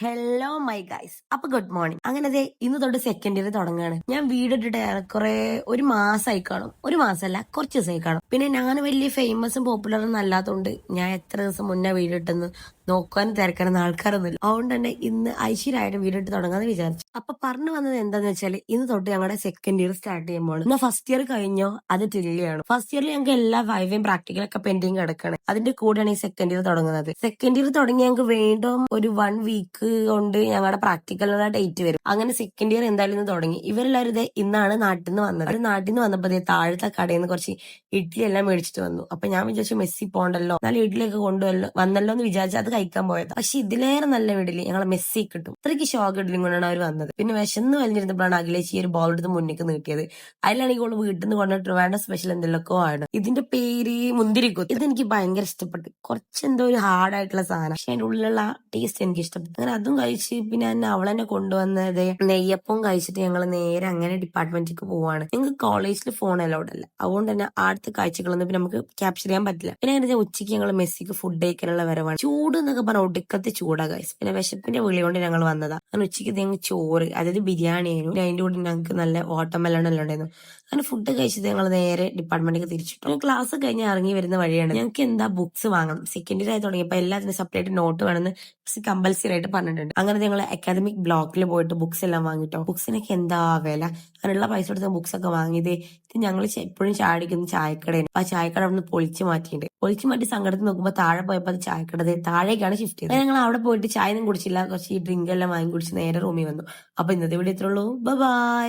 Hello my guys. അപ്പൊ good morning. അങ്ങനെ ദേ ഇന്ന് തൊട്ട് സെക്കൻഡ് ഇയർ തുടങ്ങുകയാണ്. ഞാൻ വീടിട്ടിട്ട് ഏറെക്കുറെ ഒരു മാസമായി കാണും. ഒരു മാസമല്ല, കുറച്ച് ദിവസമായി കാണും. പിന്നെ ഞാൻ വലിയ ഫേമസും പോപ്പുലറും അല്ലാത്തതുകൊണ്ട് ഞാൻ എത്ര ദിവസം മുന്നേ വീടിട്ടെന്ന് നോക്കാനും തിരക്കാനൊന്നും ആൾക്കാരൊന്നുമില്ല. അതുകൊണ്ട് തന്നെ ഇന്ന് ഐശ്വര്യമായിട്ട് വീടിട്ട് തുടങ്ങാന്ന് വിചാരിച്ചു. അപ്പൊ പറഞ്ഞു വന്നത് എന്താന്ന് വെച്ചാല് ഇന്ന് തൊട്ട് ഞങ്ങളുടെ സെക്കൻഡ് ഇയർ സ്റ്റാർട്ട് ചെയ്യുമ്പോൾ എന്നാ ഫസ്റ്റ് ഇയർ കഴിഞ്ഞോ അത് ടില്ലിയാണ്. ഫസ്റ്റ് ഇയറിൽ ഞങ്ങൾക്ക് എല്ലാ വൈവയും പ്രാക്ടിക്കലൊക്കെ പെൻഡിങ് കിടക്കണം. അതിന്റെ കൂടെയാണ് ഈ സെക്കൻഡ് ഇയർ തുടങ്ങുന്നത്. സെക്കൻഡ് ഇയർ തുടങ്ങി ഞങ്ങൾക്ക് വീണ്ടും ഒരു 1 വീക്ക് കൊണ്ട് ഞങ്ങളുടെ പ്രാക്ടിക്കലിനുള്ള ഡേറ്റ് വരും. അങ്ങനെ സെക്കൻഡ് ഇയർ എന്തായാലും ഇന്ന് തുടങ്ങി. ഇവരെല്ലാവരും ഇതേ ഇന്നാണ് നാട്ടിൽ നിന്ന് വന്നത്. അവർ നാട്ടിൽ നിന്ന് വന്നപ്പോ താഴത്തെ കടയിൽ നിന്ന് കുറച്ച് ഇഡ്ഡലി എല്ലാം മേടിച്ചിട്ട് വന്നു. അപ്പൊ ഞാൻ വിചാരിച്ചു മെസ്സി പോണ്ടല്ലോ, നല്ല ഇഡ്ഡലിയൊക്കെ കൊണ്ടുവല്ലോ വന്നല്ലോ എന്ന് വിചാരിച്ചു അത് കഴിക്കാൻ പോയത്. പക്ഷെ ഇതിലേറെ നല്ല ഇഡ്ഡലി ഞങ്ങളെ മെസ്സി കിട്ടും. അത്രയ്ക്ക് ഷോക്ക് ഇഡ്ഡലിയും കൊണ്ടാണ് അവർ വന്നത്. പിന്നെ വിശന്ന് വലിഞ്ഞിരുന്നപ്പോഴാണ് അഖിലേഷ് ഈ ഒരു ബോൾ എടുത്ത് മുന്നിക്ക് നീട്ടിയത്. അതിലാണെങ്കിൽ ഓള് വീട്ടിൽ നിന്ന് കൊണ്ടിട്ട് വേണ്ട സ്പെഷ്യൽ എന്തെങ്കിലുമൊക്കെ ആണ്. ഇതിന്റെ പേര് മുന്തിരിക്കൊത്ത്. ഇതെനിക്ക് ഭയങ്കര ഇഷ്ടപ്പെട്ടു. കുറച്ചെന്തോ ഒരു ഹാർഡായിട്ടുള്ള സാധനം, പക്ഷെ അതിന്റെ ഉള്ളിലുള്ള ടേസ്റ്റ് എനിക്ക് ഇഷ്ടപ്പെട്ടു. അങ്ങനെ അതും കഴിച്ച് പിന്നെ അവളെന്നെ കൊണ്ടുവന്നത് നെയ്യപ്പവും കഴിച്ചിട്ട് ഞങ്ങൾ നേരെ അങ്ങനെ ഡിപ്പാർട്ട്മെന്റിലേക്ക് പോവാണ്. ഞങ്ങൾക്ക് കോളേജിൽ ഫോൺ അലൗഡ് അല്ല, അതുകൊണ്ട് തന്നെ അടുത്ത കാഴ്ചകളൊന്നും പിന്നെ നമുക്ക് ക്യാപ്ചർ ചെയ്യാൻ പറ്റില്ല. പിന്നെ അങ്ങനെ ഉച്ചയ്ക്ക് ഞങ്ങൾ മെസ്സിക്ക് ഫുഡ് കഴിക്കാനുള്ള വരവാണ്. ചൂട് എന്നൊക്കെ പറഞ്ഞ ഒടുക്കത്തെ ചൂടാ ഗൈസ്. പിന്നെ വിശപ്പിന്റെ വിളി കൊണ്ട് ഞങ്ങൾ വന്നതാ. അങ്ങനെ ഉച്ചയ്ക്ക് ഞങ്ങൾ ചോറ്, അതായത് ബിരിയാണി ആയിരുന്നു. പിന്നെ അതിന്റെ കൂടെ ഞങ്ങൾക്ക് നല്ല വാട്ടർമെലൺ എല്ലാം ഉണ്ടായിരുന്നു. അങ്ങനെ ഫുഡ് കഴിച്ചിട്ട് ഞങ്ങൾ നേരെ ഡിപ്പാർട്ട്മെന്റിലേക്ക് തിരിച്ചിട്ടു. ക്ലാസ് കഴിഞ്ഞ് ഇറങ്ങി വരുന്ന വഴിയാണ് ഞങ്ങൾക്ക് എന്താ ബുക്സ് വാങ്ങണം. സെക്കൻഡ് ഇയർ ആയി തുടങ്ങിയപ്പോ എല്ലാത്തിനും സെപ്പറേറ്റ് നോട്ട് വേണമെന്ന് കമ്പൽസറി ആയിട്ട് പറഞ്ഞിട്ടുണ്ട്. അങ്ങനെ ഞങ്ങൾ അക്കാദമിക് ബ്ലോക്കിൽ പോയിട്ട് ബുക്സ് എല്ലാം വാങ്ങിട്ടോ. ബുക്സിനൊക്കെ എന്താ വില, അങ്ങനെയുള്ള പൈസ കൊടുത്ത ബുക്സ് ഒക്കെ വാങ്ങിയത്. ഇത് ഞങ്ങൾ എപ്പോഴും ചാടിക്കുന്ന ചായക്കടയാണ്. ആ ചായക്കട അവിടെ നിന്ന് പൊളിച്ചു മാറ്റിയിട്ടുണ്ട്. പൊളിച്ചു മാറ്റി സങ്കടത്തിൽ നോക്കുമ്പോൾ താഴെ പോയപ്പോൾ അത് ചായക്കട താഴേക്കാണ് ഷിഫ്റ്റ് ചെയ്തത്. ഞങ്ങൾ അവിടെ പോയിട്ട് ചായ ഒന്നും കുടിച്ചില്ല, കുറച്ച് ഈ ഡ്രിങ്ക് എല്ലാം വാങ്ങി കുടിച്ച് നേരെ റൂമിൽ വന്നു. അപ്പൊ ഇന്നത്തെ വീഡിയോ ഇത്രയുള്ളൂ. ബൈ.